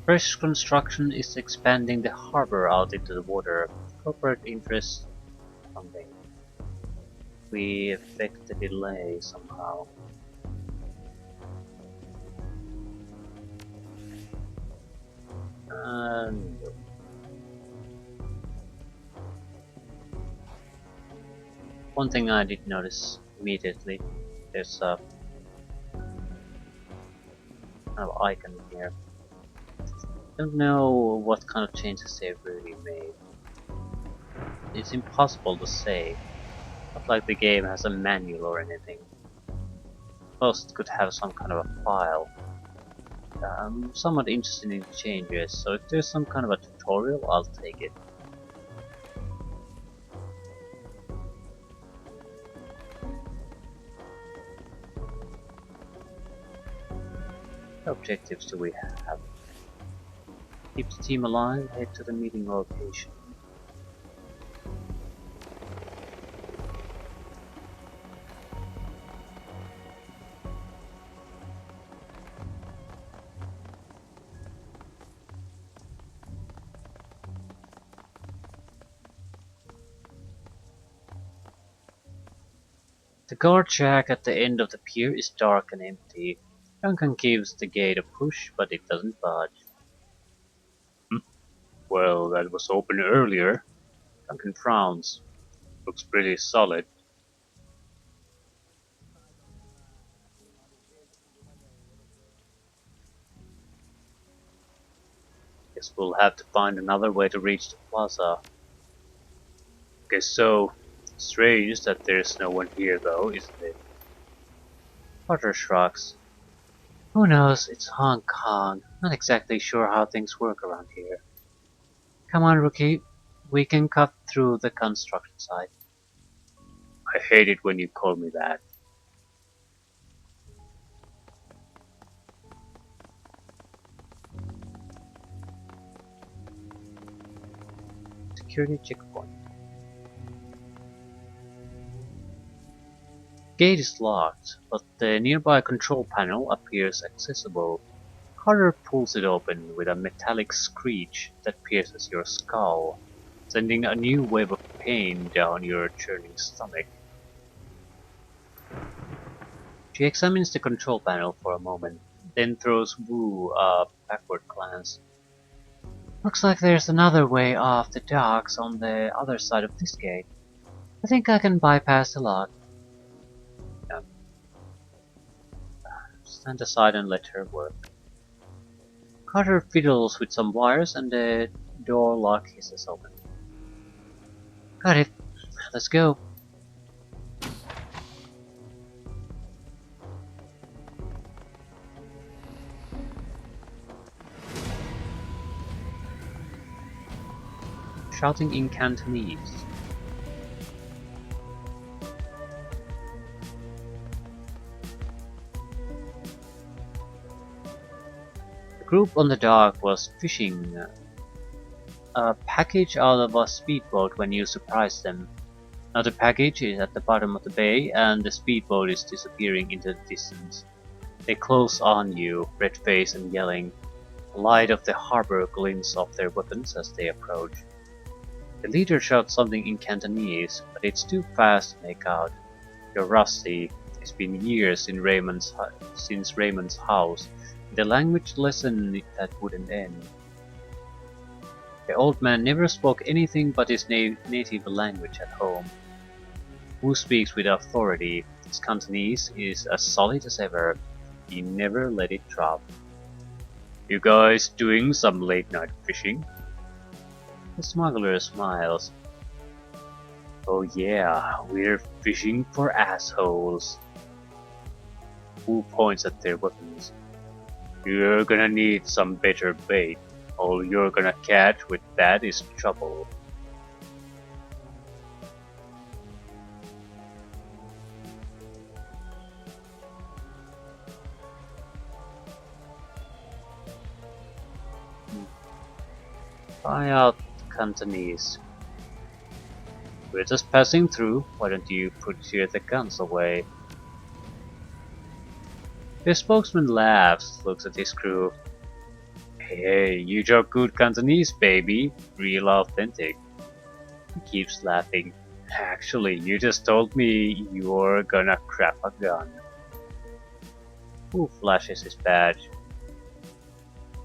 Fresh construction is expanding the harbor out into the water. Corporate interests funding. We affect the delay somehow. And one thing I did notice immediately, there's a kind of icon here. Don't know what kind of changes they've really made. It's impossible to say. Not like the game has a manual or anything. Most could have some kind of a file. I'm somewhat interested in changes, so if there's some kind of a tutorial, I'll take it. What objectives do we have? Keep the team alive, head to the meeting location. The guard shack at the end of the pier is dark and empty. Duncan gives the gate a push, but it doesn't budge. Well, that was open earlier. Duncan frowns. Looks pretty solid. Guess we'll have to find another way to reach the plaza. Guess so. Strange that there's no one here though, isn't it? Potter shrugs. Who knows, it's Hong Kong. Not exactly sure how things work around here. Come on, rookie. We can cut through the construction site. I hate it when you call me that. Security checkpoint. Gate is locked, but the nearby control panel appears accessible. Carter pulls it open with a metallic screech that pierces your skull, sending a new wave of pain down your churning stomach. She examines the control panel for a moment, then throws Wu a backward glance. Looks like there's another way off the docks on the other side of this gate. I think I can bypass the lock. Stand aside and let her work. Carter fiddles with some wires and the door lock hisses open. Got it. Let's go. Shouting in Cantonese. The group on the dock was fishing a package out of a speedboat when you surprised them. Now the package is at the bottom of the bay and the speedboat is disappearing into the distance. They close on you, red-faced and yelling. The light of the harbor glints off their weapons as they approach. The leader shouts something in Cantonese, but it's too fast to make out. You're rusty. It's been years since Raymond's house. The language lesson that wouldn't end. The old man never spoke anything but his native language at home. Wu speaks with authority. His Cantonese is as solid as ever. He never let it drop. You guys doing some late night fishing? The smuggler smiles. Oh yeah, we're fishing for assholes. Wu points at their weapons. You're gonna need some better bait. All you're gonna catch with that is trouble. Try out Cantonese. We're just passing through. Why don't you put the guns away? The spokesman laughs, looks at his crew. Hey, you talk good Cantonese, baby. Real authentic. He keeps laughing. Actually, you just told me you're gonna crap a gun. Who flashes his badge?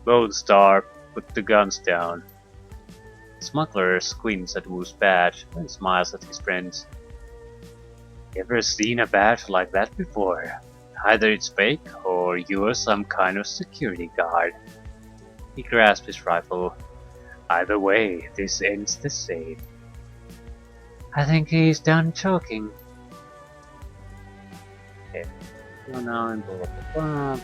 Gold Star, put the guns down. Smuggler squints at Wu's badge and smiles at his friends. Ever seen a badge like that before? Either it's fake or you're some kind of security guard. He grasps his rifle. Either way, this ends the same. I think he's done choking. Okay, so now I'm blah blah blah.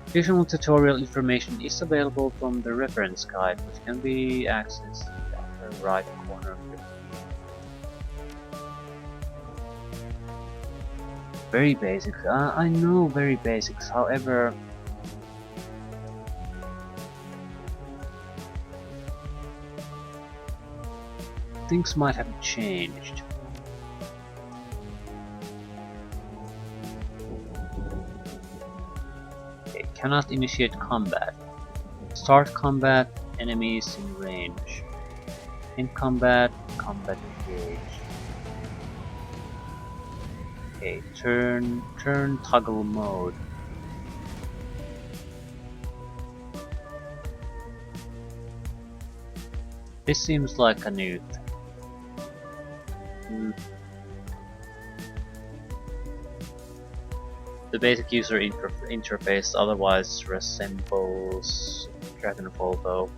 Additional tutorial information is available from the reference guide, which can be accessed at the right corner of your screen. Very basic. I know very basics, however, things might have changed. Okay, cannot initiate combat. Start combat, enemies in range. In combat, combat engage. Okay, turn toggle mode. This seems like a new thing. The basic user interface otherwise resembles Dragonfall though.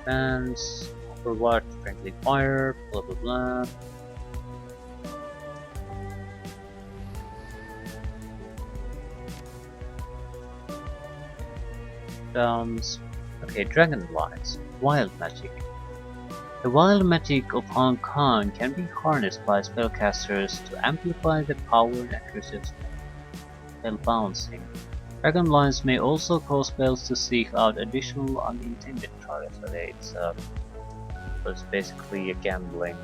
Fans, provide friendly fire, blah blah blah. Downs. Okay, Dragonflies. Wild magic. The wild magic of Hong Kong can be harnessed by spellcasters to amplify the power and accuracy of spell bouncing. Dragon lines may also cause spells to seek out additional unintended targets, so it's basically a gambling.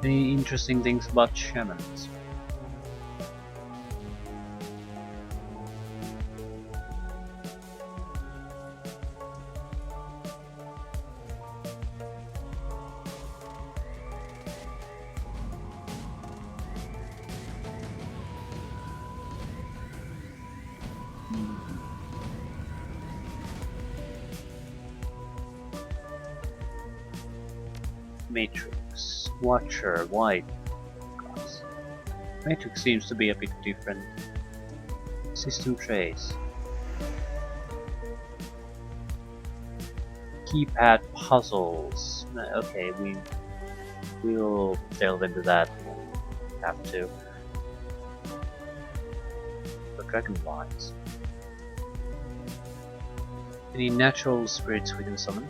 Any interesting things about shamans? Matrix, Watcher, White. Gods. Matrix seems to be a bit different. System trace. Keypad puzzles. Okay, we'll delve into that. We'll have to. The dragonflies. Any natural spirits we can summon?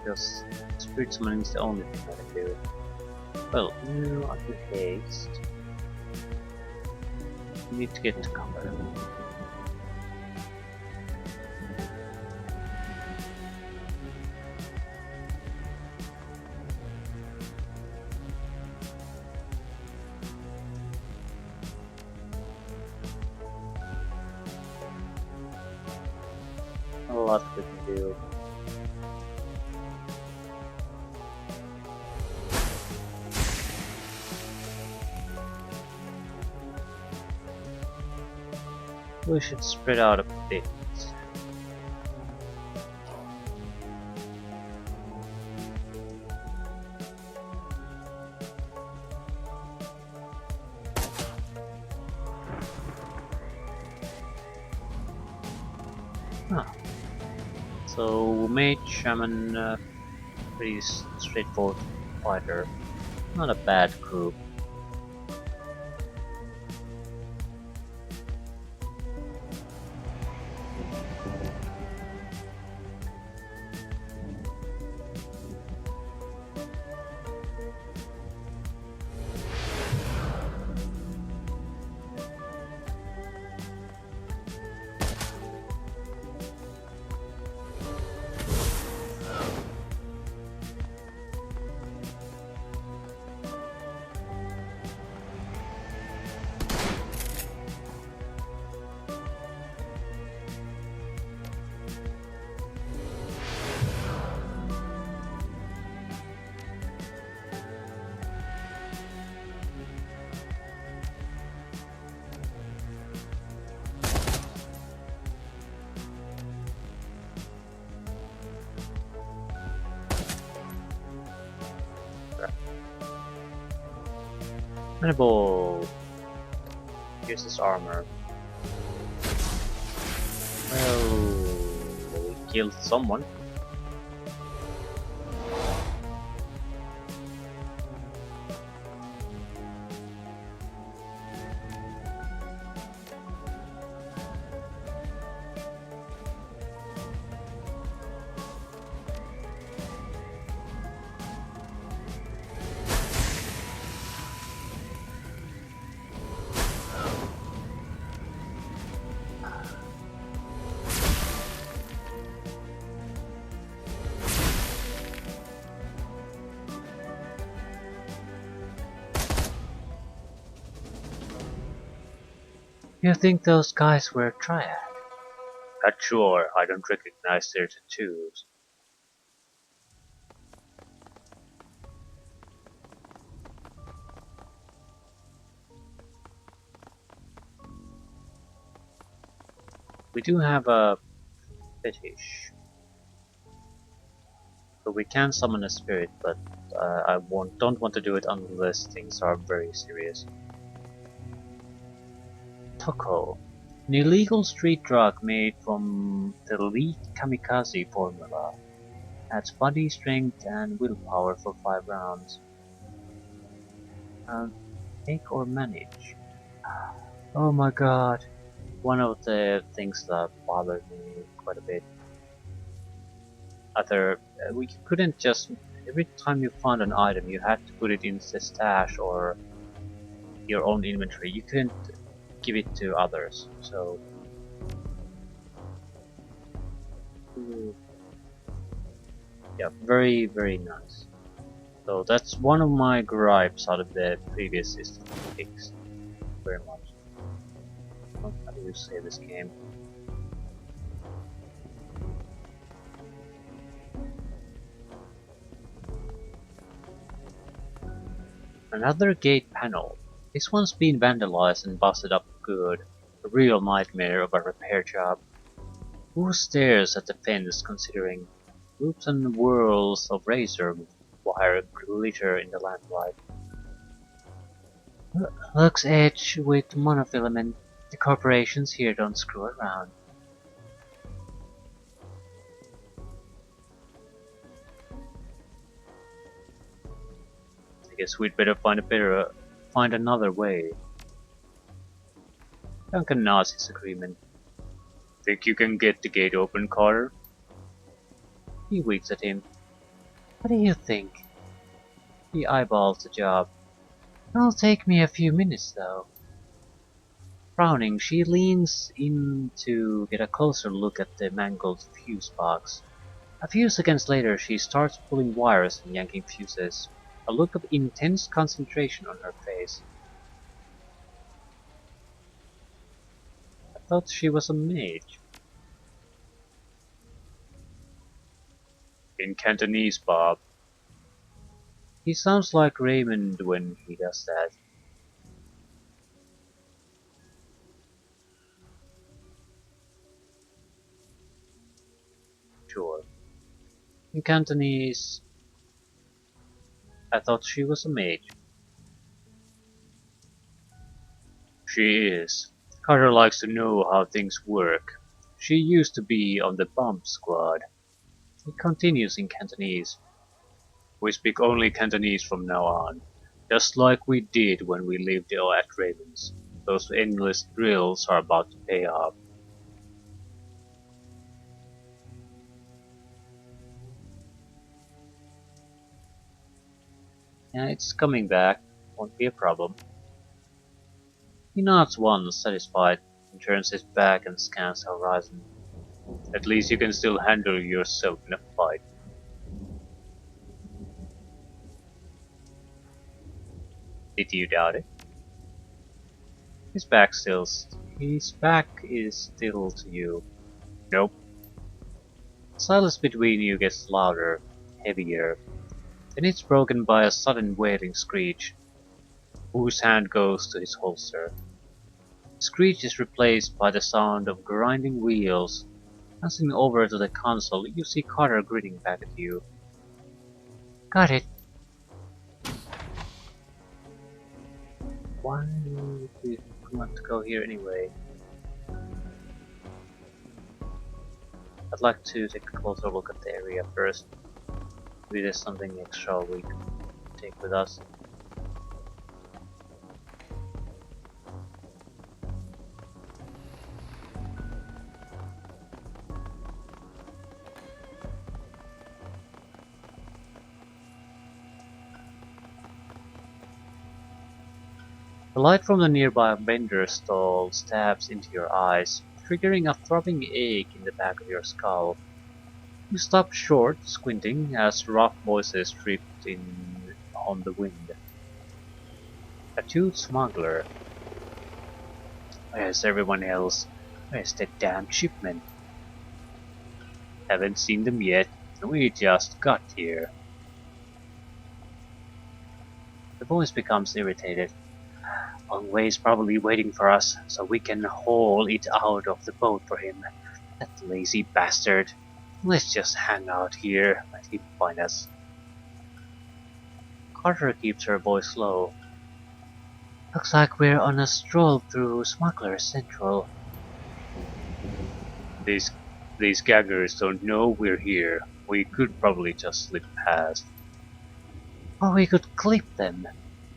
Because spirit summoning is the only thing I can do. Well, you are to haste. You need to get into combat. A lot we can do. We should spread out a bit. So mage, shaman, pretty straightforward fighter. Not a bad group. Manable! Here's his armor. Well, we killed someone. You think those guys were triad? Not sure, I don't recognize their tattoos. We do have a fetish. So we can summon a spirit, but don't want to do it unless things are very serious. Toko. An illegal street drug made from the elite kamikaze formula. Adds body strength and willpower for 5 rounds. Take or manage. Oh my god. One of the things that bothered me quite a bit. We couldn't just... Every time you found an item you had to put it in the stash or your own inventory. You couldn't give it to others, so... Yeah, very, very nice. So that's one of my gripes out of the previous system fixed. Very much. How do you say this game? Another gate panel. This one's been vandalized and busted up good. A real nightmare of a repair job. Who stares at the fence considering loops and whirls of razor wire glitter in the lamplight? Looks edged with monofilament. The corporations here don't screw around. I guess we'd better find another way. Duncan nods his agreement. Think you can get the gate open, Carter? He winks at him. What do you think? He eyeballs the job. It'll take me a few minutes though. Frowning, she leans in to get a closer look at the mangled fuse box. A few seconds later she starts pulling wires and yanking fuses, a look of intense concentration on her face. I thought she was a mage. In Cantonese, Bob. He sounds like Raymond when he does that. Sure. In Cantonese, I thought she was a mage. She is. Carter likes to know how things work. She used to be on the bomb squad. It continues in Cantonese. We speak only Cantonese from now on, just like we did when we lived at Raven's. Those endless drills are about to pay off. Yeah, it's coming back. Won't be a problem. He nods once, satisfied, and turns his back and scans the horizon. At least you can still handle yourself in a fight. Did you doubt it? His back is still to you. Nope. Silence between you gets louder, heavier. Then it's broken by a sudden wailing screech. Whose hand goes to his holster. The screech is replaced by the sound of grinding wheels. Passing over to the console, you see Carter grinning back at you. Got it. Why do we want to go here anyway? I'd like to take a closer look at the area first. Maybe there's something extra we can take with us. The light from the nearby vendor stall stabs into your eyes, triggering a throbbing ache in the back of your skull. You stop short, squinting, as rough voices drift in on the wind. Tattooed smuggler. Where's everyone else? Where's that damn shipment? Haven't seen them yet. We just got here. The voice becomes irritated. Longway's probably waiting for us, so we can haul it out of the boat for him. That lazy bastard. Let's just hang out here, let him find us. Carter keeps her voice low. Looks like we're on a stroll through Smuggler Central. These gaggers don't know we're here. We could probably just slip past. Or we could clip them.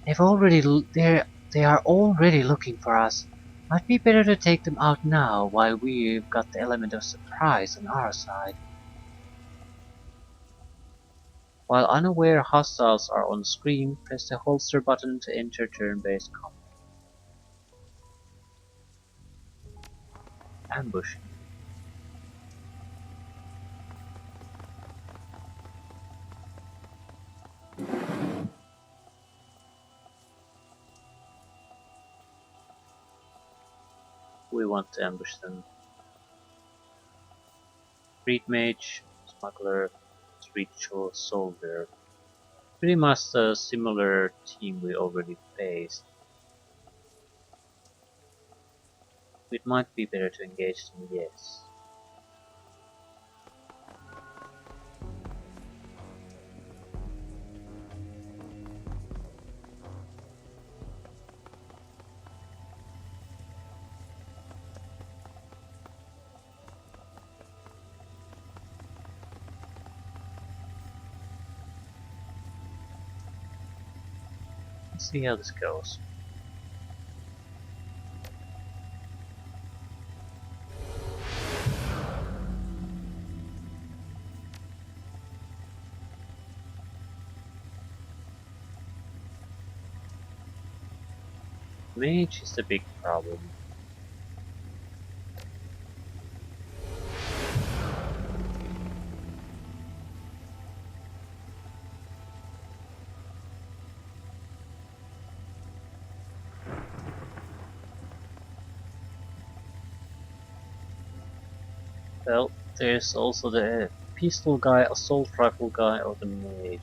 They are already looking for us. Might be better to take them out now while we've got the element of surprise on our side. While unaware hostiles are on screen, press the holster button to enter turn-based combat. Ambush. We want to ambush them. Street Mage, Smuggler, Street Soldier. Pretty much a similar team we already faced. It might be better to engage them, yes. Let's see how this goes. Mage is the big problem. Well, there's also the pistol guy, assault rifle guy, or the mage.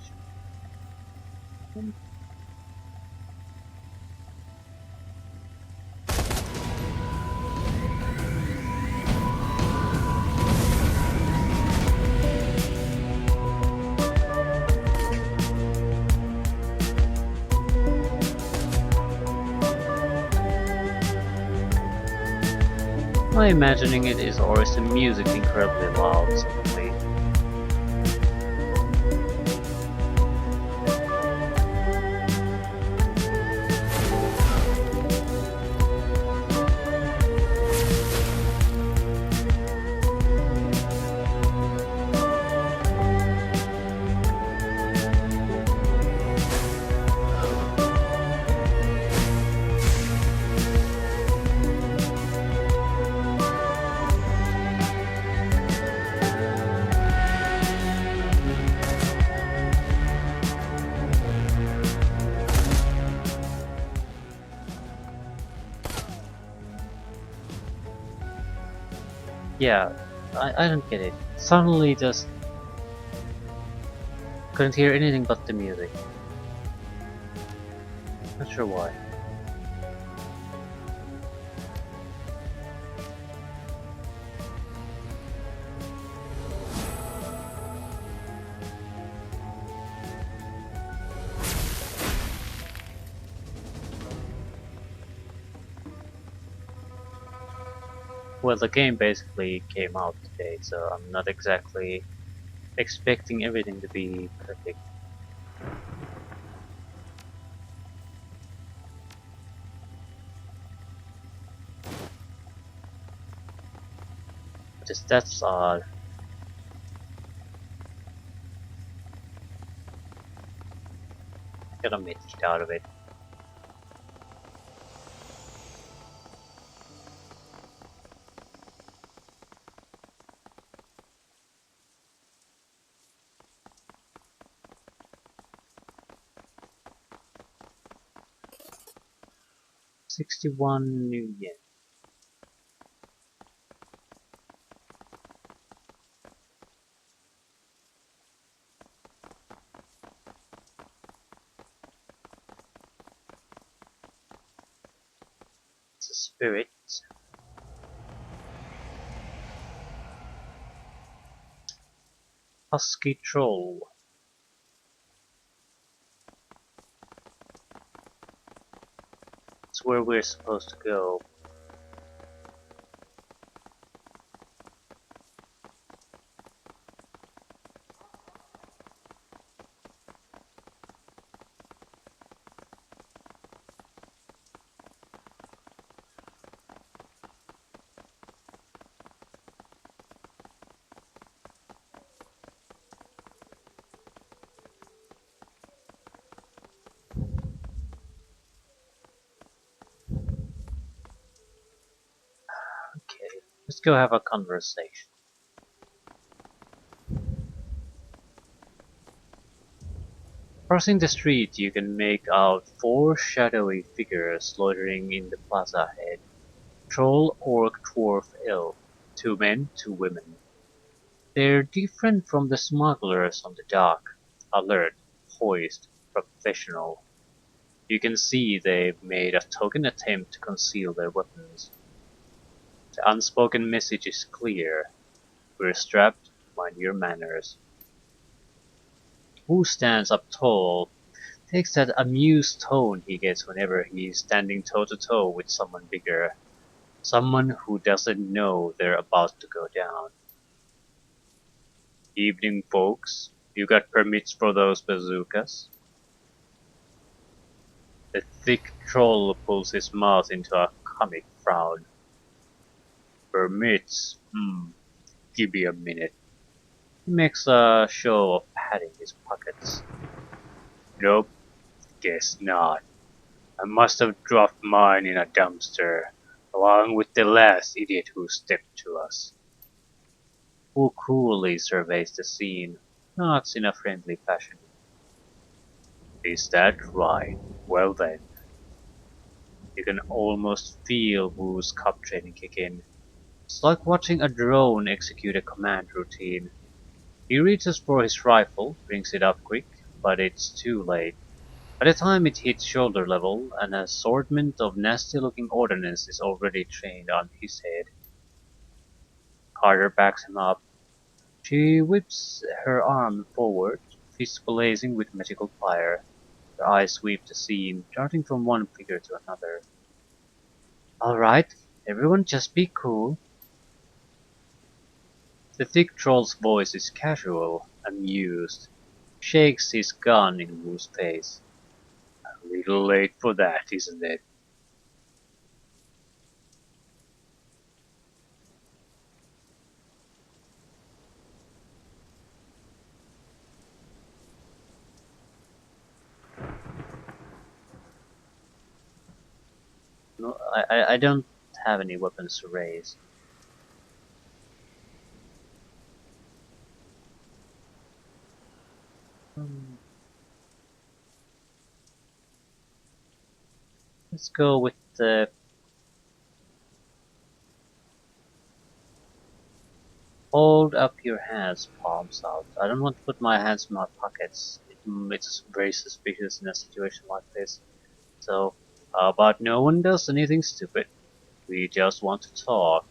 Am I imagining it is, or is the music incredibly loud suddenly? Yeah, I don't get it. Suddenly just couldn't hear anything but the music. Not sure why. Well, the game basically came out today, so I'm not exactly expecting everything to be perfect. But his stats are gonna make it out of it. 61 new yen. It's a spirit. Husky troll. It's where we're supposed to go. Okay, let's go have a conversation. Crossing the street, you can make out four shadowy figures loitering in the plaza ahead. Troll, orc, dwarf, elf. Two men, two women. They're different from the smugglers on the dock. Alert, poised, professional. You can see they've made a token attempt to conceal their weapons. The unspoken message is clear. We're strapped, mind your manners. Who stands up tall takes that amused tone he gets whenever he's standing toe to toe with someone bigger. Someone who doesn't know they're about to go down. Evening, folks. You got permits for those bazookas? The thick troll pulls his mouth into a comic frown. Permits? Give me a minute. He makes a show of patting his pockets. Nope, guess not. I must have dropped mine in a dumpster, along with the last idiot who stepped to us. Who coolly surveys the scene, nods in a friendly fashion. Is that right? Well then. You can almost feel Wu's cop training kick in. It's like watching a drone execute a command routine. He reaches for his rifle, brings it up quick, but it's too late. By the time it hits shoulder level, an assortment of nasty-looking ordnance is already trained on his head. Carter backs him up. She whips her arm forward, fist blazing with magical fire. Her eyes sweep the scene, darting from one figure to another. Alright, everyone just be cool. The thick troll's voice is casual, amused. Shakes his gun in Wu's face. A little late for that, isn't it? No, I don't have any weapons to raise. Hmm, let's go with the hold up your hands, palms out. I don't want to put my hands in my pockets. It's very suspicious in a situation like this. So, how about no one does anything stupid? We just want to talk.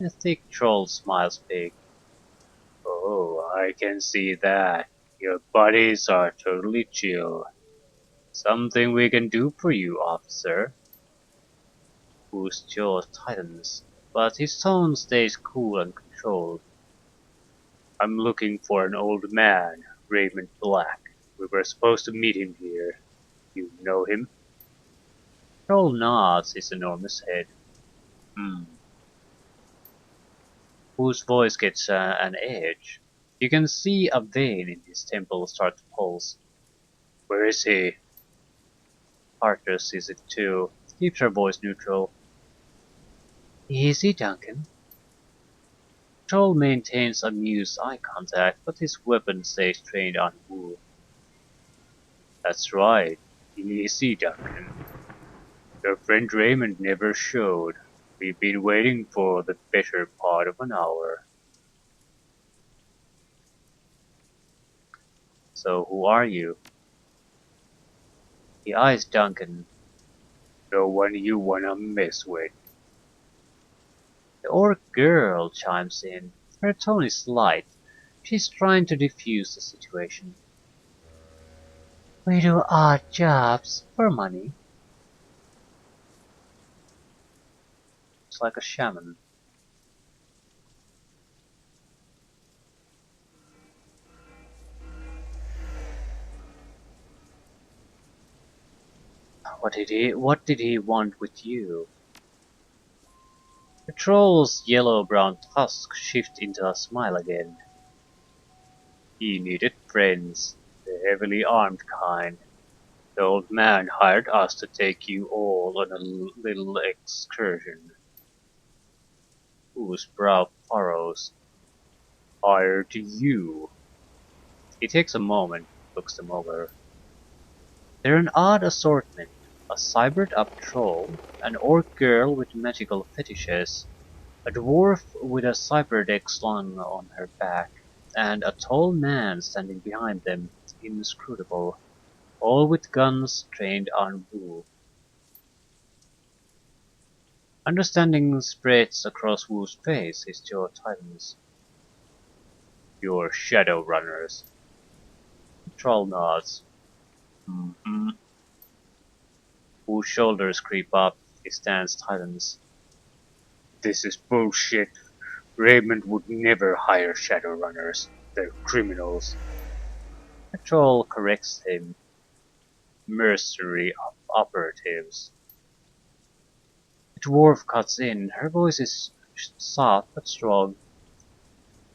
The thick troll smiles big. Oh, I can see that. Your buddies are totally chill. Something we can do for you, officer. whose jaw tightens, but his tone stays cool and controlled. I'm looking for an old man, Raymond Black. We were supposed to meet him here. You know him? Troll nods his enormous head. Hmm. Whose voice gets an edge. You can see a vein in his temple start to pulse. Where is he? Arthur sees it too. Keeps her voice neutral. Easy, Duncan. Troll maintains amused eye contact, but his weapon stays trained on Wu. That's right. Easy, Duncan. Your friend Raymond never showed. We've been waiting for the better part of an hour. So who are you? He eyes Duncan. No one you wanna mess with. The orc girl chimes in. Her tone is light. She's trying to defuse the situation. We do odd jobs for money. It's like a shaman. What did he want with you? The troll's yellow-brown tusk shift into a smile again. He needed friends, the heavily armed kind. The old man hired us to take you all on a little excursion. Whose brow furrows. Hired you. He takes a moment, looks them over. They're an odd assortment. A cybered up troll, an orc girl with magical fetishes, a dwarf with a cyberdeck slung on her back, and a tall man standing behind them, inscrutable, all with guns trained on Wu. Understanding spreads across Wu's face, his jaw tightens. You're Shadowrunners. The troll nods. Mm-hmm. Wu's shoulders creep up, his stance tightens. This is bullshit. Raymond would never hire Shadowrunners. They're criminals. The troll corrects him. Mercenary operatives. The dwarf cuts in. Her voice is soft but strong.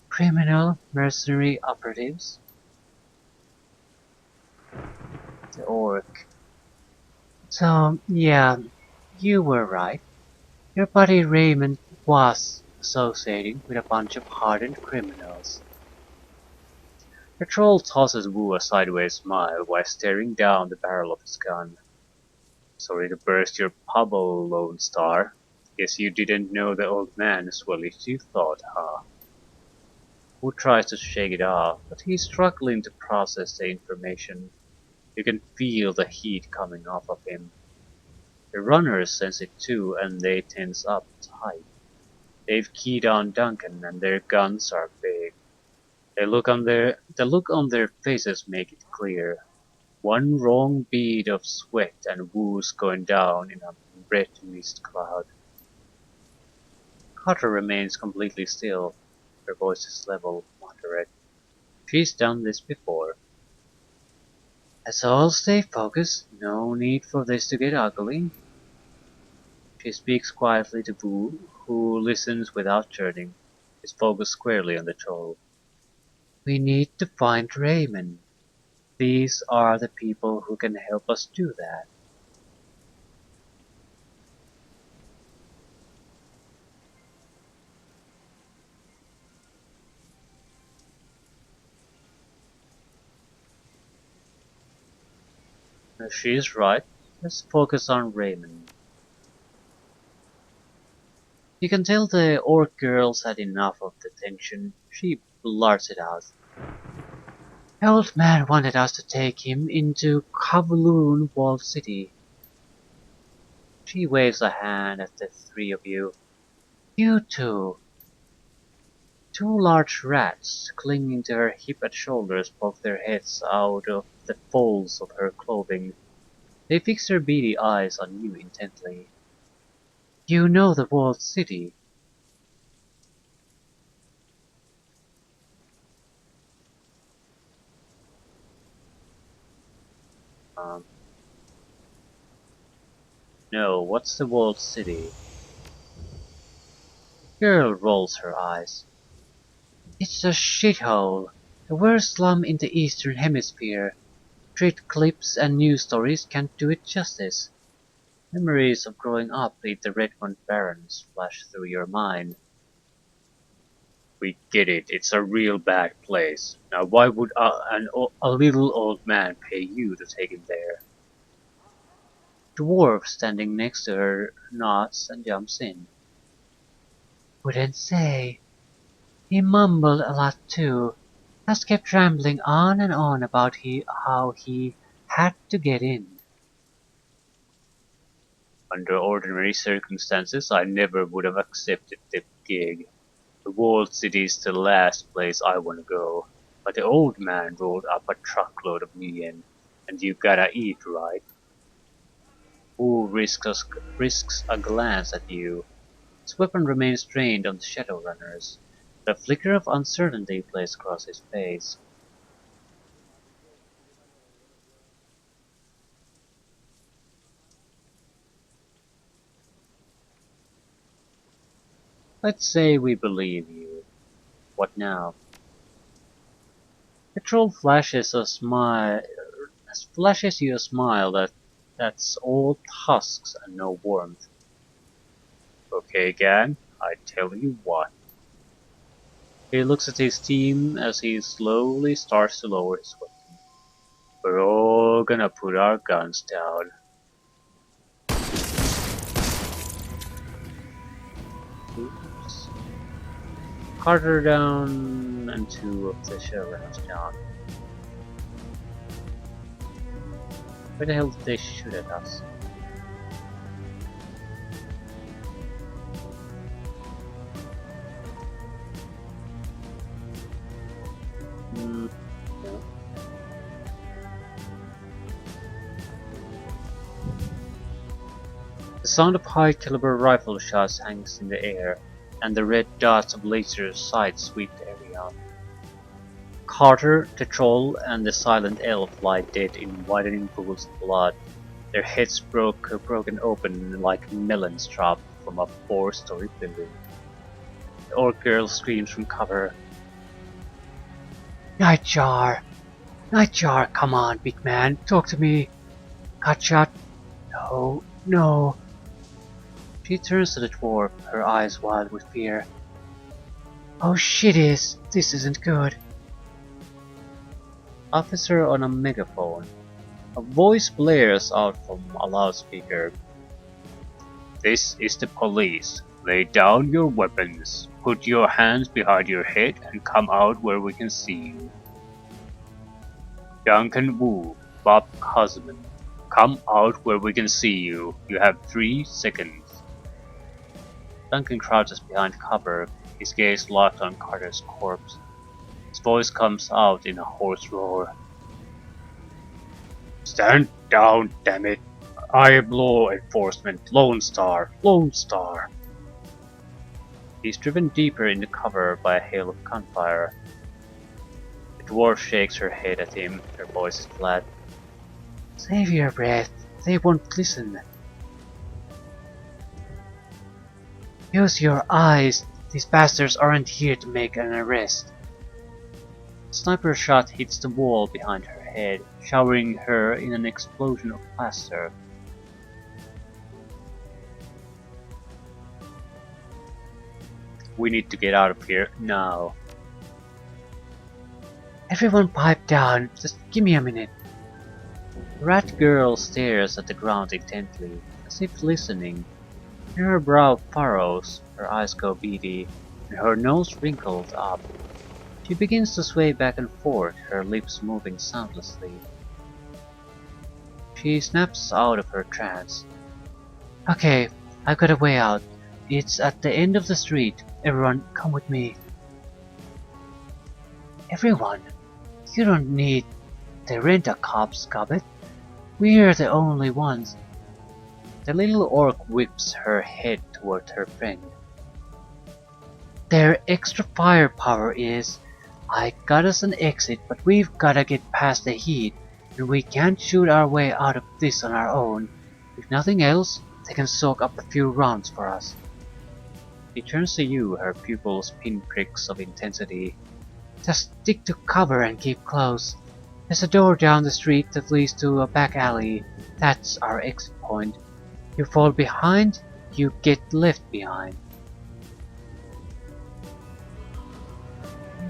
Criminal mercenary operatives? The orc. So, yeah, you were right. Your buddy Raymond was associating with a bunch of hardened criminals. The troll tosses Wu a sideways smile while staring down the barrel of his gun. Sorry to burst your bubble, Lone Star. Guess you didn't know the old man as well as you thought, huh? Wu tries to shake it off, but he's struggling to process the information. You can feel the heat coming off of him. The runners sense it too, and they tense up tight. They've keyed on Duncan, and their guns are big. The look on their faces make it clear. One wrong bead of sweat and Wu's going down in a red mist cloud. Carter remains completely still. Her voice is level, moderate. She's done this before. Let's all stay focused. No need for this to get ugly. She speaks quietly to Wu, who listens without turning, his focus squarely on the troll. We need to find Raymond. These are the people who can help us do that. She is right. Let's focus on Raymond. You can tell the orc girl's had enough of the tension. She blurts it out. The old man wanted us to take him into Kowloon Walled City. She waves a hand at the three of you. You two. Two large rats, clinging to her hip and shoulders, poke their heads out of the folds of her clothing. They fix their beady eyes on you intently. You know the walled city. Um, no, what's the walled city? Girl rolls her eyes. It's a shithole. The worst slum in the Eastern Hemisphere. Street clips and news stories can't do it justice. Memories of growing up in the Redmond Barrens flash through your mind. We get it, it's a real bad place. Now why would a little old man pay you to take him there? Dwarf standing next to her nods and jumps in. Wouldn't say. He mumbled a lot too. Just kept rambling on and on about how he had to get in. Under ordinary circumstances, I never would have accepted the gig. The walled city is the last place I want to go. But the old man rolled up a truckload of me in, and you gotta eat, right? Who risks a glance at you? His weapon remains trained on the Shadowrunners. The flicker of uncertainty plays across his face. Let's say we believe you. What now? The troll flashes you a smile that's all husks and no warmth. Okay, gang, I tell you what. He looks at his team as he slowly starts to lower his weapon. We're all gonna put our guns down. Oops. Carter down and two of the Shadowrunners down. Where the hell did they shoot at us? No. The sound of high-caliber rifle shots hangs in the air, and the red dots of laser sights sweep the area. Carter, the troll, and the silent elf lie dead in widening pools of blood, their heads broken open like melons dropped from a four-story building. The orc girl screams from cover. Nightjar! Nightjar, come on, big man, talk to me! Got shot? No, no. She turns to the dwarf, her eyes wild with fear. Oh shitis, this isn't good. Officer on a megaphone. A voice blares out from a loudspeaker. This is the police. Lay down your weapons. Put your hands behind your head and come out where we can see you. Duncan Wu, Bob Husband. Come out where we can see you. You have 3 seconds. Duncan crouches behind cover, his gaze locked on Carter's corpse. His voice comes out in a hoarse roar. Stand down, damn it! I am law enforcement, Lone Star, Lone Star! He's driven deeper into cover by a hail of gunfire. The dwarf shakes her head at him, her voice is flat. Save your breath, they won't listen. Use your eyes, these bastards aren't here to make an arrest. A sniper shot hits the wall behind her head, showering her in an explosion of plaster. We need to get out of here now. Everyone pipe down, just give me a minute. The rat girl stares at the ground intently, as if listening. Her brow furrows, her eyes go beady, and her nose wrinkles up. She begins to sway back and forth, her lips moving soundlessly. She snaps out of her trance. Okay, I've got a way out. It's at the end of the street. Everyone, come with me. Everyone? You don't need the rent-a-cops, Gobbet. We're the only ones. The little orc whips her head toward her friend. Their extra firepower is, I got us an exit, but we've gotta get past the heat, and we can't shoot our way out of this on our own. If nothing else, they can soak up a few rounds for us. She turns to you, her pupils pinpricks of intensity. Just stick to cover and keep close. There's a door down the street that leads to a back alley. That's our exit point. You fall behind, you get left behind.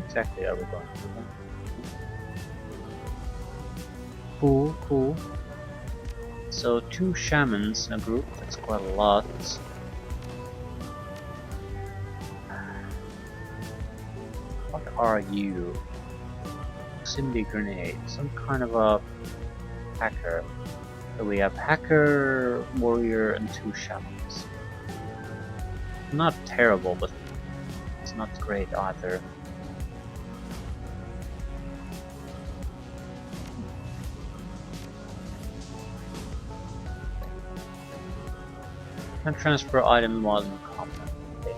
Exactly are we going to do? Cool, cool. So 2 shamans in a group, that's quite a lot. What are you? Proximity grenade, some kind of a hacker. So we have hacker, warrior, and 2 shamans. Not terrible, but it's not great either. Can transfer item while in combat. Okay.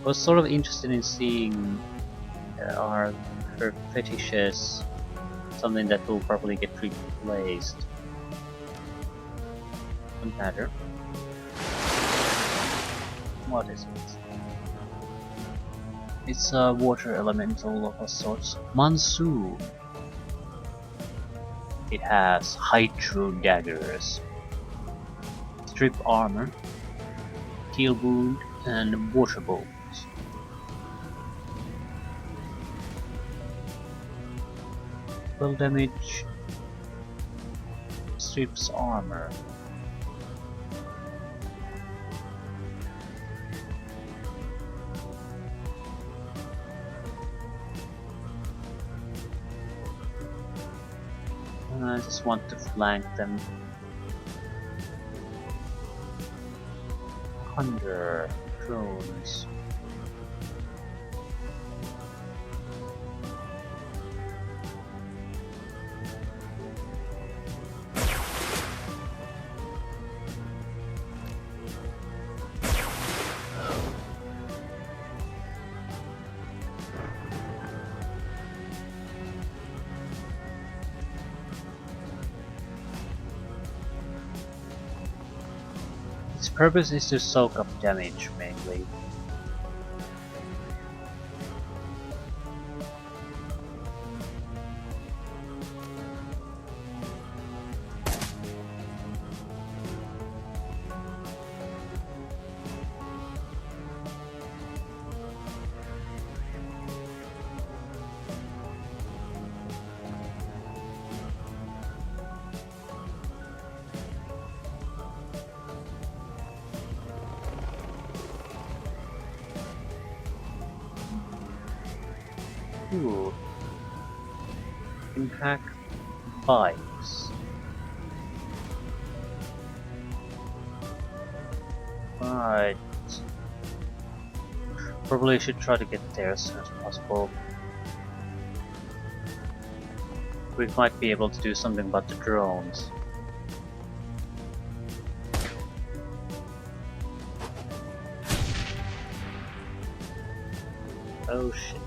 I was sort of interested in seeing are her fetishes something that will probably get replaced. Doesn't matter. What is it? It's a water elemental of a sort. Monsoon. It has hydro daggers, strip armor, heal wound, and water bolts. Full damage, strips armor. I just want to flank them. Conjure drones. Its purpose is to soak up damage, mainly. Ooh. Impact bikes. Right. Probably should try to get there as soon as possible. We might be able to do something about the drones. Oh shit.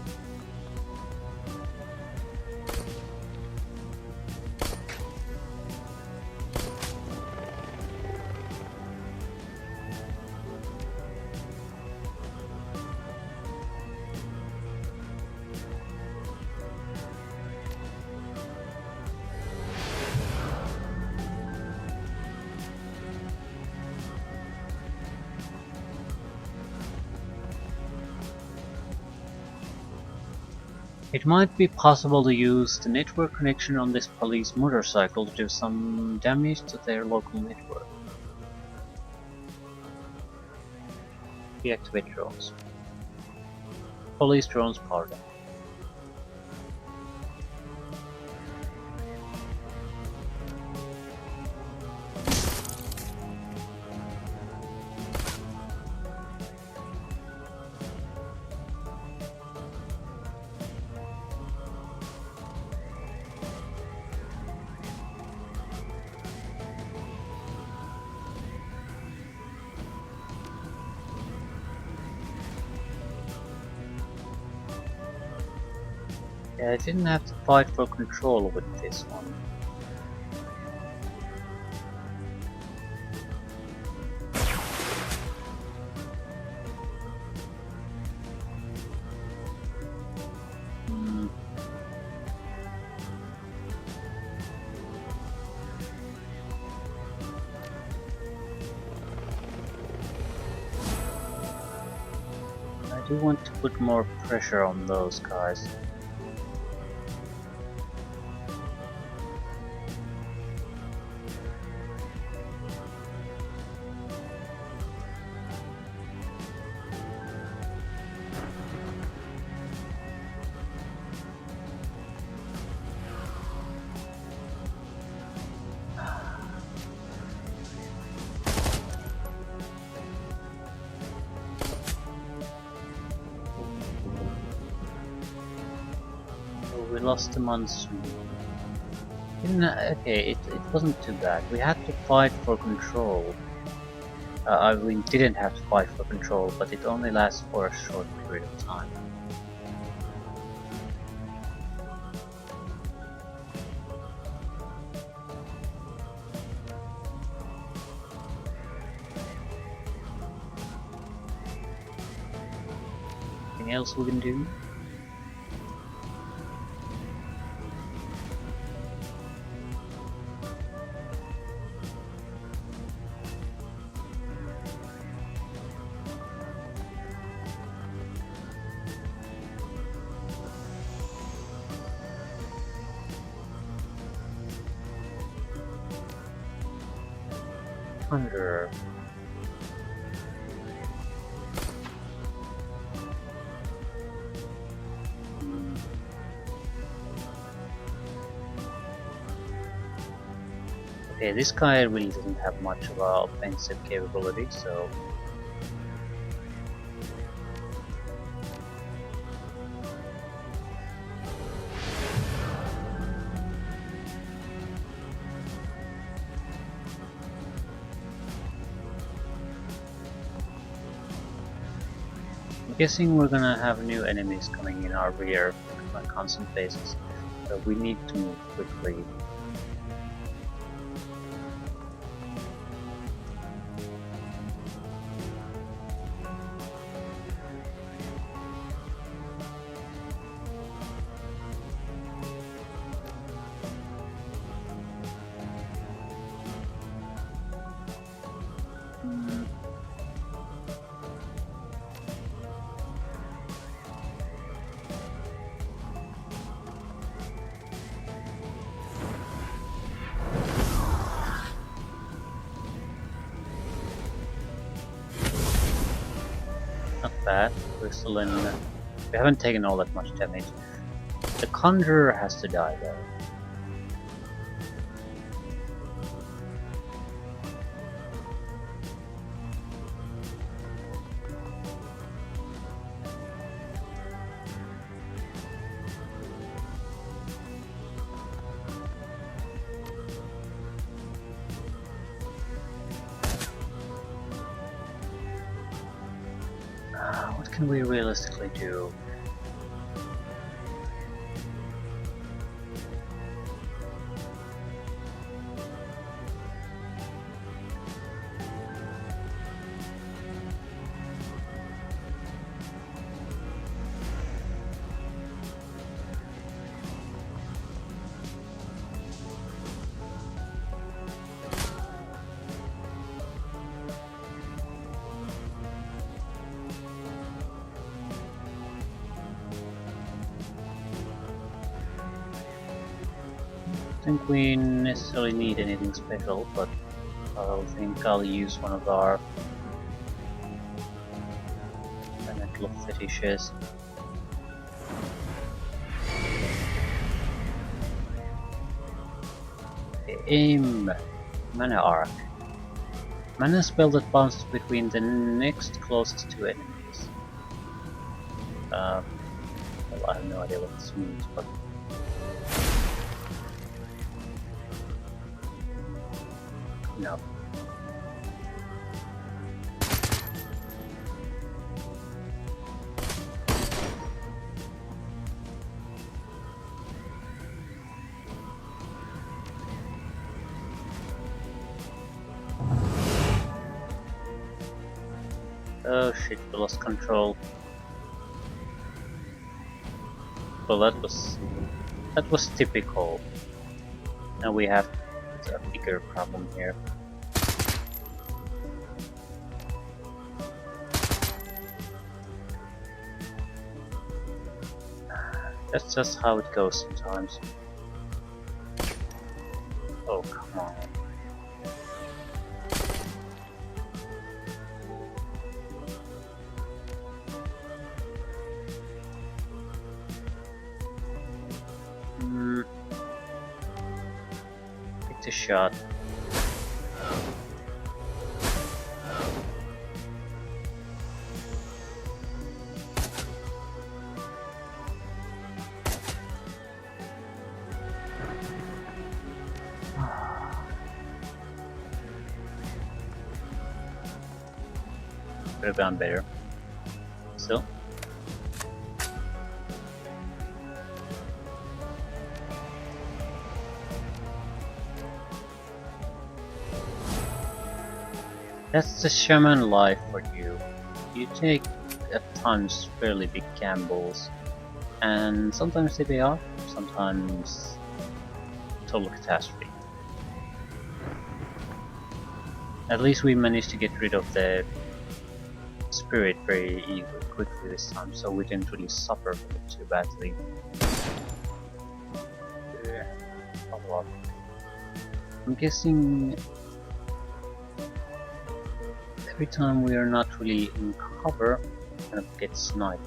It might be possible to use the network connection on this police motorcycle to do some damage to their local network. Deactivate drones. Police drones powered up. Yeah, I didn't have to fight for control with this one. Hmm. I do want to put more pressure on those guys. Oh, we lost the monsoon. Okay, it wasn't too bad. We had to fight for control. We didn't have to fight for control, but it only lasts for a short period of time. Anything else we can do? Thunder. Okay, this guy really doesn't have much of a offensive capability, so... I'm guessing we're gonna have new enemies coming in our rear on a constant basis, so we need to move quickly. Not bad. We're still in. We haven't taken all that much damage. The Conjurer has to die though. What can we realistically do? I don't think we necessarily need anything special, but I think I'll use one of our elemental fetishes. Aim Mana Arc. Mana spell that bounces between the next closest two enemies. Well, I have no idea what this means, but no. Oh shit, we lost control. Well, that was typical. Now we have a bigger problem here. That's just how it goes sometimes. Oh, come on. Hmm, it's a shot. Could have gone better. Still. That's the shaman life for you. You take at times fairly big gambles, and sometimes they pay off, sometimes total catastrophe. At least we managed to get rid of the spirit very quickly this time, so we didn't really suffer from it too badly. Follow up. I'm guessing every time we are not really in cover, we kind of get sniped.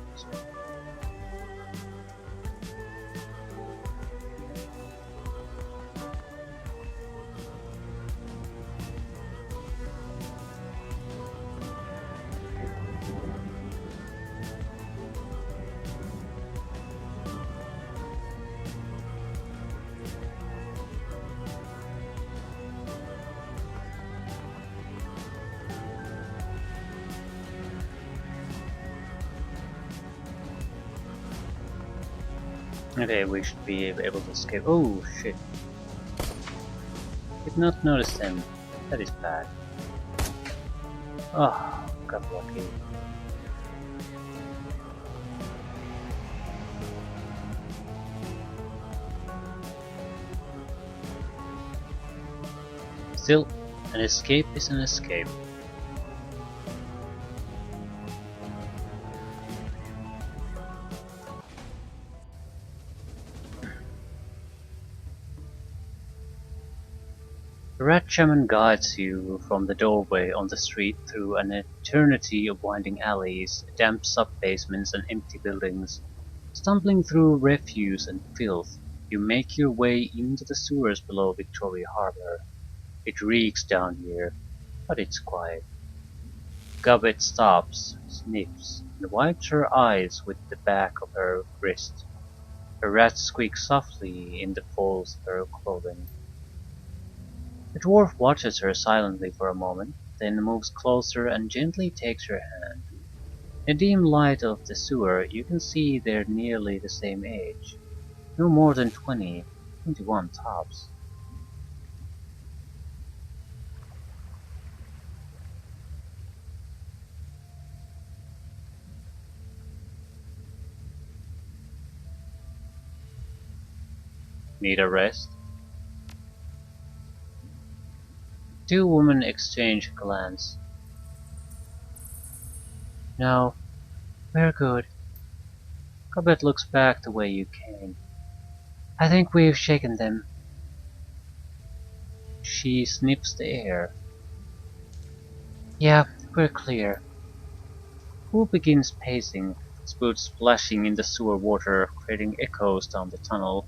Okay, we should be able to escape. Oh shit. Did not notice them. That is bad. Oh, got lucky. Still, an escape is an escape. The rat shaman guides you from the doorway on the street through an eternity of winding alleys, damp sub-basements and empty buildings. Stumbling through refuse and filth, you make your way into the sewers below Victoria Harbour. It reeks down here, but it's quiet. Gubbet stops, sniffs, and wipes her eyes with the back of her wrist. A rat squeaks softly in the folds of her clothing. The dwarf watches her silently for a moment, then moves closer and gently takes her hand. In the dim light of the sewer, you can see they're nearly the same age. No more than 20, 21 tops. Need a rest? Two women exchange a glance. No, we're good. Cobbett looks back the way you came. I think we've shaken them. She sniffs the air. Yeah, we're clear. Poole begins pacing, his boots splashing in the sewer water, creating echoes down the tunnel.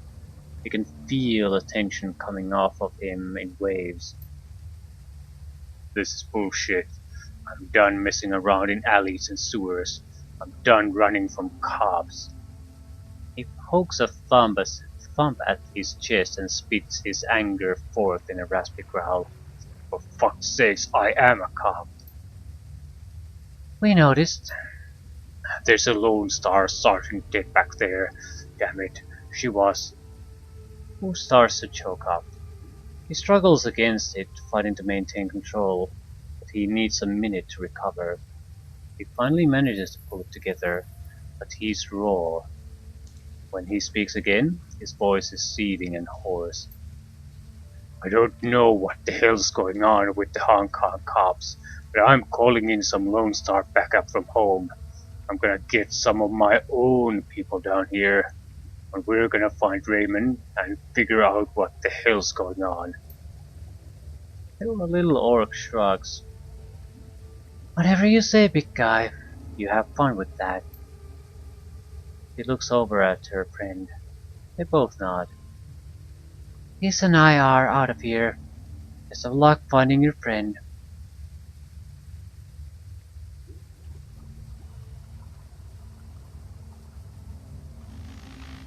You can feel the tension coming off of him in waves. This is bullshit. I'm done messing around in alleys and sewers. I'm done running from cops. He pokes a thumb at his chest and spits his anger forth in a raspy growl. For fuck's sakes, I am a cop. We noticed. There's a Lone Star Sergeant dead back there. Damn it, she was. Who starts to choke up? He struggles against it, fighting to maintain control, but he needs a minute to recover. He finally manages to pull it together, but he's raw. When he speaks again, his voice is seething and hoarse. I don't know what the hell's going on with the Hong Kong cops, but I'm calling in some Lone Star backup from home. I'm gonna get some of my own people down here, and we're gonna find Raymond and figure out what the hell's going on. The little orc shrugs. Whatever you say, big guy. You have fun with that. He looks over at her friend. They both nod. His and I are out of here. Best of luck finding your friend.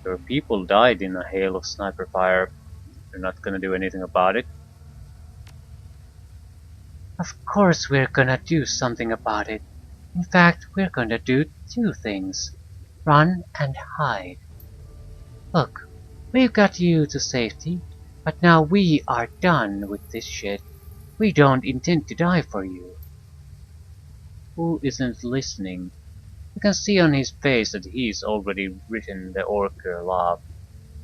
Your people died in a hail of sniper fire. You're not gonna do anything about it. Of course we're gonna do something about it. In fact, we're gonna do two things. Run and hide. Look, we've got you to safety, but now we are done with this shit. We don't intend to die for you. Who isn't listening? You can see on his face that he's already written the orc girl off.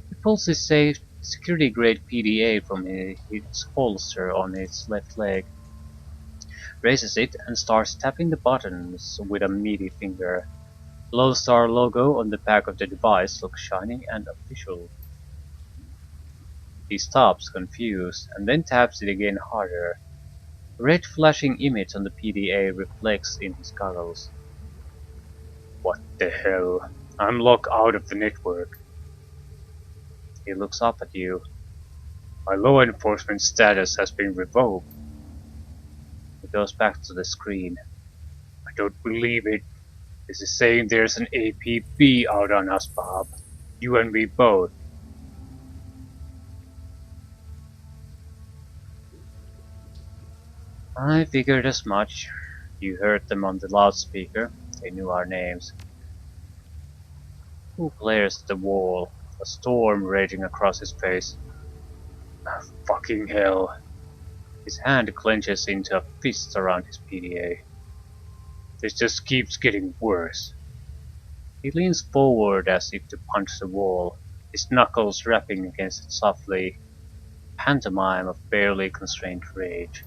He pulls his safe security-grade PDA from its holster on his left leg, raises it, and starts tapping the buttons with a meaty finger. The Lone Star logo on the back of the device looks shiny and official. He stops, confused, and then taps it again harder. The red flashing image on the PDA reflects in his goggles. What the hell? I'm locked out of the network. He looks up at you. My law enforcement status has been revoked. He goes back to the screen. I don't believe it. This is saying there's an APB out on us, Bob. You and me both. I figured as much. You heard them on the loudspeaker. They knew our names. Who glares at the wall? A storm raging across his face. Ah, fucking hell. His hand clenches into a fist around his PDA. This just keeps getting worse. He leans forward as if to punch the wall, his knuckles rapping against it softly, pantomime of barely constrained rage.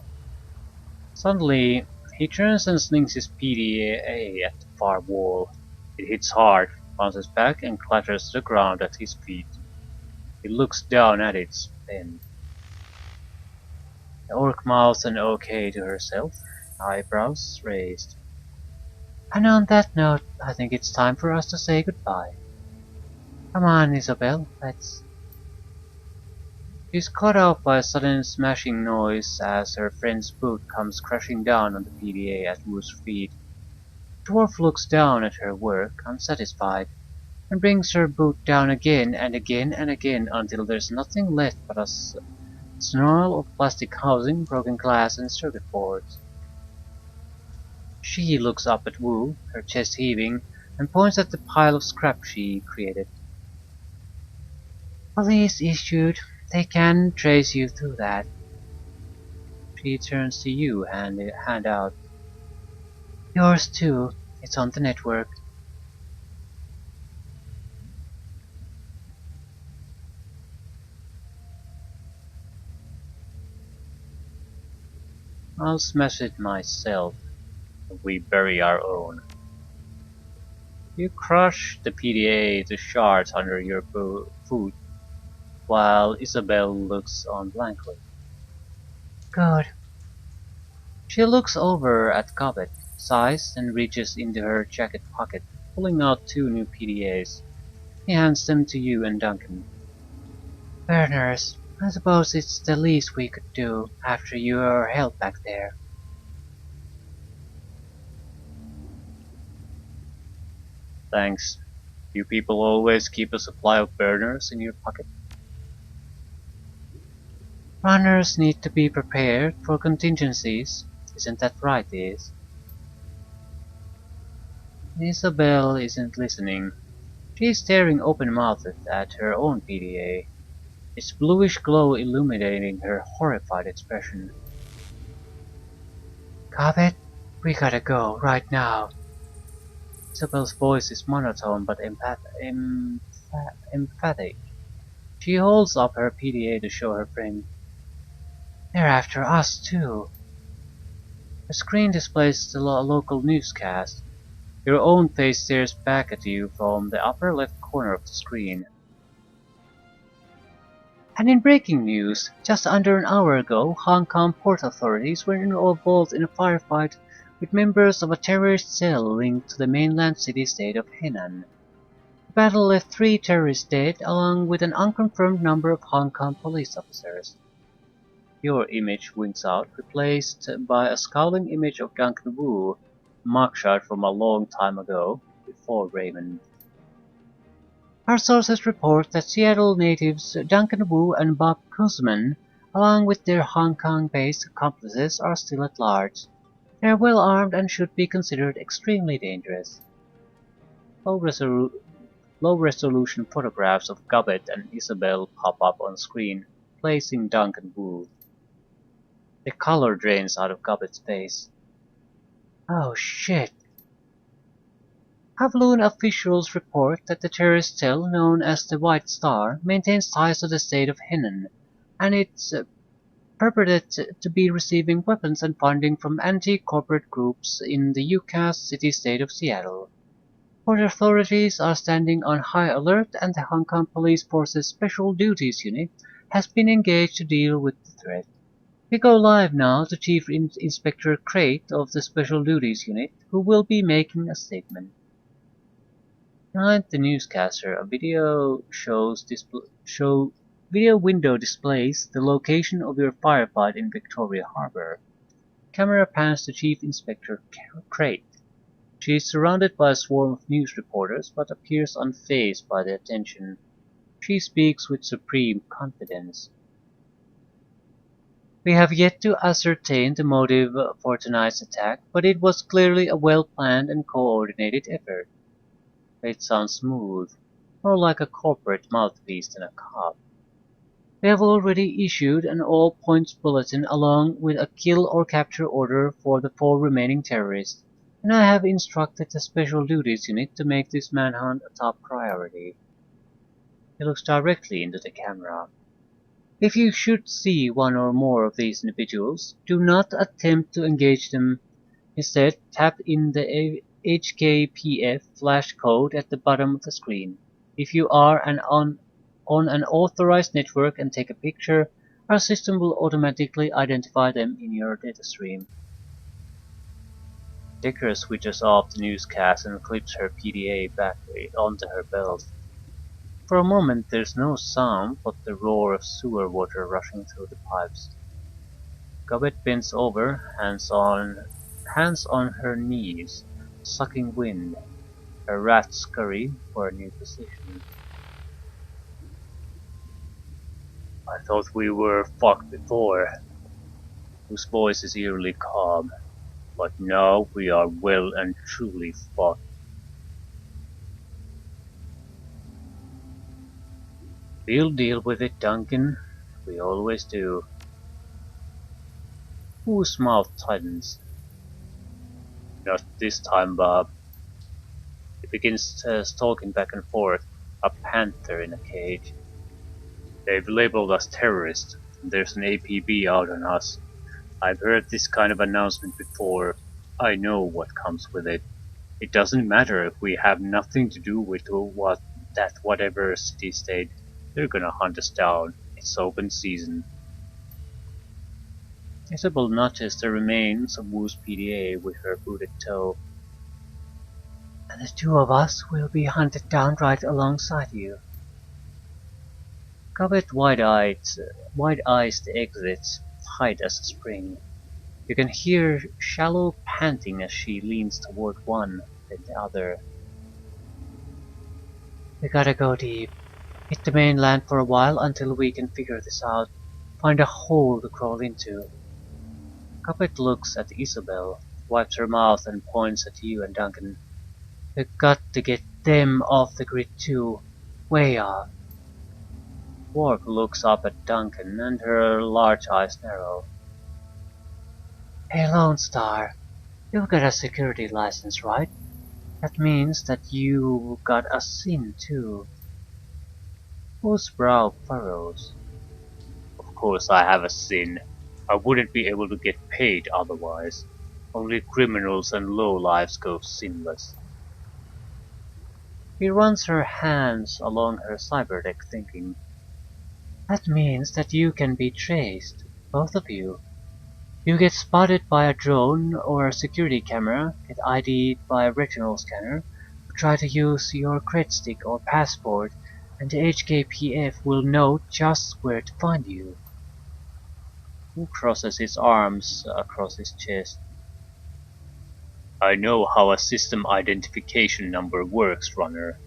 Suddenly, he turns and slings his PDA at the far wall. It hits hard, bounces back, and clatters to the ground at his feet. He looks down at it, then. The orc mouths an okay to herself, eyebrows raised. And on that note, I think it's time for us to say goodbye. Come on, Isabel, let's... She's caught off by a sudden smashing noise as her friend's boot comes crashing down on the PDA at Wu's feet. The dwarf looks down at her work, unsatisfied, and brings her boot down again and again and again until there's nothing left but a snarl of plastic housing, broken glass, and circuit boards. She looks up at Wu, her chest heaving, and points at the pile of scrap she created. Police issued. They can trace you through that. She turns to you, hand out. Yours too. It's on the network. I'll smash it myself. We bury our own. You crush the PDA to shards under your foot, while Isabel looks on blankly. Good. She looks over at Cobbett, sighs, and reaches into her jacket pocket, pulling out two new PDAs. He hands them to you and Duncan. Burners, I suppose it's the least we could do after your help back there. Thanks. You people always keep a supply of burners in your pocket? Runners need to be prepared for contingencies. Isn't that right, Is? Isabel isn't listening. She's staring open-mouthed at her own PDA, its bluish glow illuminating her horrified expression. Cobbett, we gotta go, right now. Isabel's voice is monotone but emphatic. She holds up her PDA to show her friend. They're after us too. The screen displays the local newscast. Your own face stares back at you from the upper left corner of the screen. And in breaking news, just under an hour ago, Hong Kong port authorities were involved in a firefight with members of a terrorist cell linked to the mainland city-state of Henan. The battle left 3 terrorists dead, along with an unconfirmed number of Hong Kong police officers. Your image winks out, replaced by a scowling image of Duncan Wu, a mugshot from a long time ago, before Raymond. Our sources report that Seattle natives Duncan Wu and Bob Kuzman, along with their Hong Kong-based accomplices, are still at large. They are well armed and should be considered extremely dangerous. Low-resolution photographs of Gubbet and Isabel pop up on screen, placing Duncan Wu. The color drains out of Gubbet's face. Oh shit. Kowloon officials report that the terrorist cell known as the White Star maintains ties to the state of Henan, and it's purported to be receiving weapons and funding from anti-corporate groups in the UCAS city-state of Seattle. Port authorities are standing on high alert, and the Hong Kong Police Force's Special Duties Unit has been engaged to deal with the threat. We go live now to Chief Inspector Crate of the Special Duties Unit, who will be making a statement. Behind the newscaster, a video window displays the location of your firefight in Victoria Harbour. Camera pans to Chief Inspector Crate. She is surrounded by a swarm of news reporters, but appears unfazed by the attention. She speaks with supreme confidence. We have yet to ascertain the motive for tonight's attack, but it was clearly a well-planned and coordinated effort. It sounds smooth, more like a corporate mouthpiece than a cop. We have already issued an all-points bulletin along with a kill or capture order for the 4 remaining terrorists, and I have instructed the Special Duties Unit to make this manhunt a top priority. He looks directly into the camera. If you should see one or more of these individuals, do not attempt to engage them. Instead, tap in the HKPF flash code at the bottom of the screen. If you are on an authorized network and take a picture, our system will automatically identify them in your data stream. Dicker switches off the newscast and clips her PDA back onto her belt. For a moment there's no sound but the roar of sewer water rushing through the pipes. Gubbet bends over, hands on her knees, sucking wind. Her rats scurry for a new position. I thought we were fucked before. Whose voice is eerily calm. But now we are well and truly fucked. We'll deal with it, Duncan. We always do. Whose mouth tightens? Not this time, Bob. He begins stalking back and forth, a panther in a cage. They've labeled us terrorists, and there's an APB out on us. I've heard this kind of announcement before. I know what comes with it. It doesn't matter if we have nothing to do with whatever city-state. They're gonna hunt us down. It's open season. Isabel nudges the remains of Wu's PDA with her booted toe. And the 2 of us will be hunted down right alongside you. Gubbet wide-eyes the exits, tight as a spring. You can hear shallow panting as she leans toward one, then the other. We gotta go deep. Hit the mainland for a while until we can figure this out. Find a hole to crawl into. Gubbet looks at Isabel, wipes her mouth and points at you and Duncan. We've got to get them off the grid too. Way off. Worf looks up at Duncan and her large eyes narrow. Hey Lone Star, you've got a security license, right? That means that you got a sin too. Whose brow furrows? Of course I have a sin. I wouldn't be able to get paid otherwise. Only criminals and lowlifes go sinless. He runs her hands along her cyberdeck thinking, that means that you can be traced, both of you. You get spotted by a drone or a security camera, get ID'd by a retinal scanner, or try to use your cred stick or passport, and the HKPF will know just where to find you. He crosses his arms across his chest. I know how a system identification number works, Runner.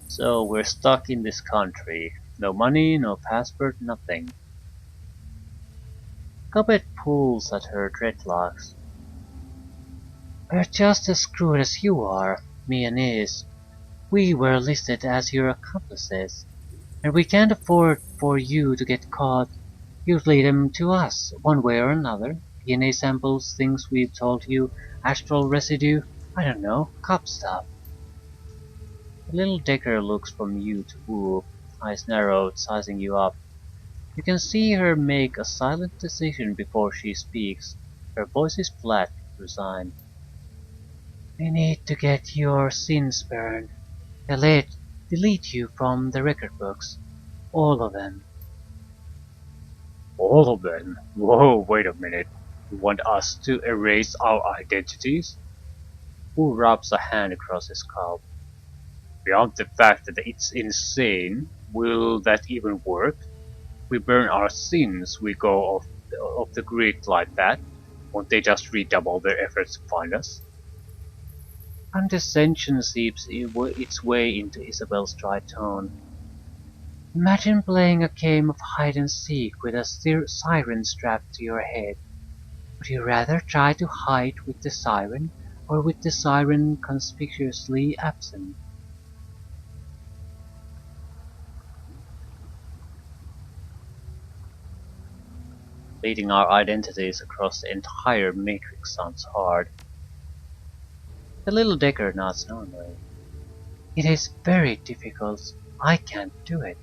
So we're stuck in this country. No money, no passport, nothing. Cobbett pulls at her dreadlocks. We're just as screwed as you are, me and Iz. We were listed as your accomplices, and we can't afford for you to get caught. You'd lead them to us, one way or another. DNA samples, things we've told you, astral residue, I don't know, cop stuff. The little Decker looks from you to Whoop, eyes narrowed, sizing you up. You can see her make a silent decision before she speaks. Her voice is flat, resigned. We need to get your sins burned. Delete you from the record books. All of them. All of them? Whoa, wait a minute. You want us to erase our identities? Who rubs a hand across his scalp? Beyond the fact that it's insane, will that even work? We burn our sins, we go off the grid like that. Won't they just redouble their efforts to find us? Condescension seeps its way into Isabel's dry tone. Imagine playing a game of hide and seek with a siren strapped to your head. Would you rather try to hide with the siren, or with the siren conspicuously absent? Leading our identities across the entire matrix sounds hard. The little Decker nods knowingly. It is very difficult. I can't do it.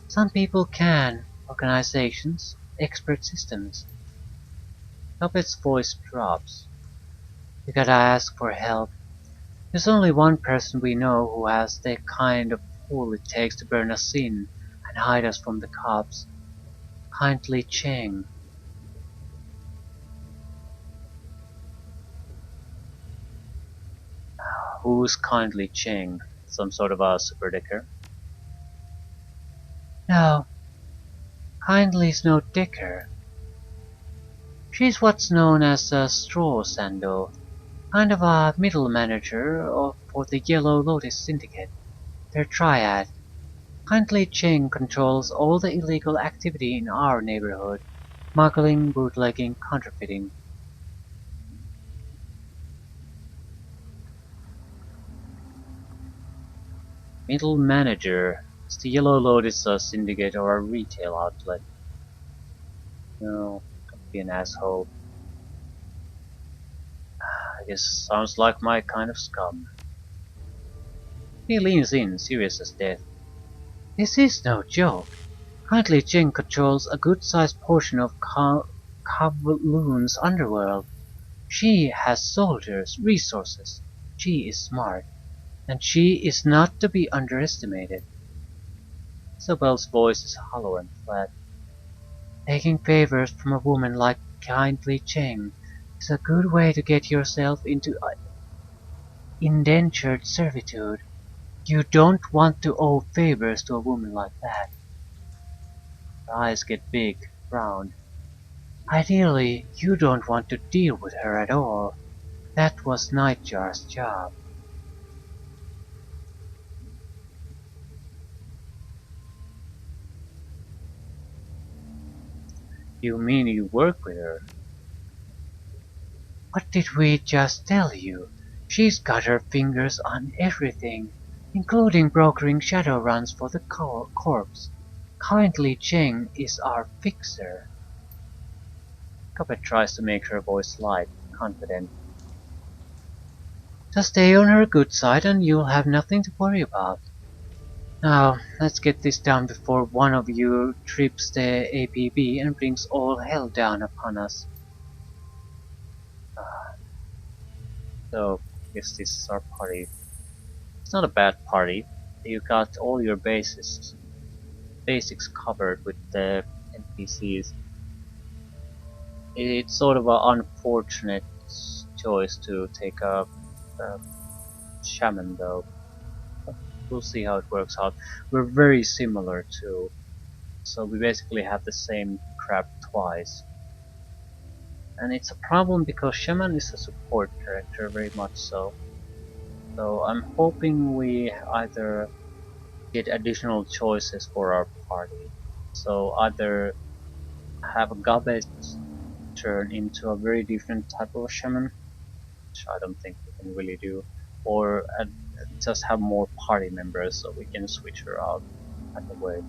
Some people can. Organizations, expert systems. Cupid's voice drops. You gotta ask for help. There's only one person we know who has the kind of pull it takes to burn us in and hide us from the cops. Kindly Cheng. Who's Kindly Cheng? Some sort of a super dicker? No, Kindly's no dicker. She's what's known as a straw sandal, kind of a middle manager for the Yellow Lotus Syndicate. Their triad. Kindly Cheng controls all the illegal activity in our neighborhood. Smuggling, bootlegging, counterfeiting. Middle manager. Is the Yellow Lotus a syndicate or a retail outlet? No, don't be an asshole. I guess sounds like my kind of scum. He leans in, serious as death. This is no joke. Kindly Cheng controls a good-sized portion of Kowloon's underworld. She has soldiers, resources. She is smart. And she is not to be underestimated. Isabel's voice is hollow and flat. Taking favors from a woman like Kindly Cheng is a good way to get yourself into indentured servitude. You don't want to owe favors to a woman like that. Her eyes get big, round. Ideally, you don't want to deal with her at all. That was Nightjar's job. You mean you work with her? What did we just tell you? She's got her fingers on everything. including brokering Shadowruns for the corpse. Currently Cheng is our fixer. Coppet tries to make her voice light, confident. Just stay on her good side and you'll have nothing to worry about. Now, let's get this done before one of you trips the APB and brings all hell down upon us. So, I guess this is our party. It's not a bad party. You got all your basics covered with the NPCs. It's sort of an unfortunate choice to take a shaman though. We'll see how it works out. We're very similar too, so we basically have the same crap twice. And it's a problem because shaman is a support character, very much so. So I'm hoping we either get additional choices for our party. So either have a Gabbett turn into a very different type of shaman, which I don't think we can really do, or just have more party members so we can switch her out either way.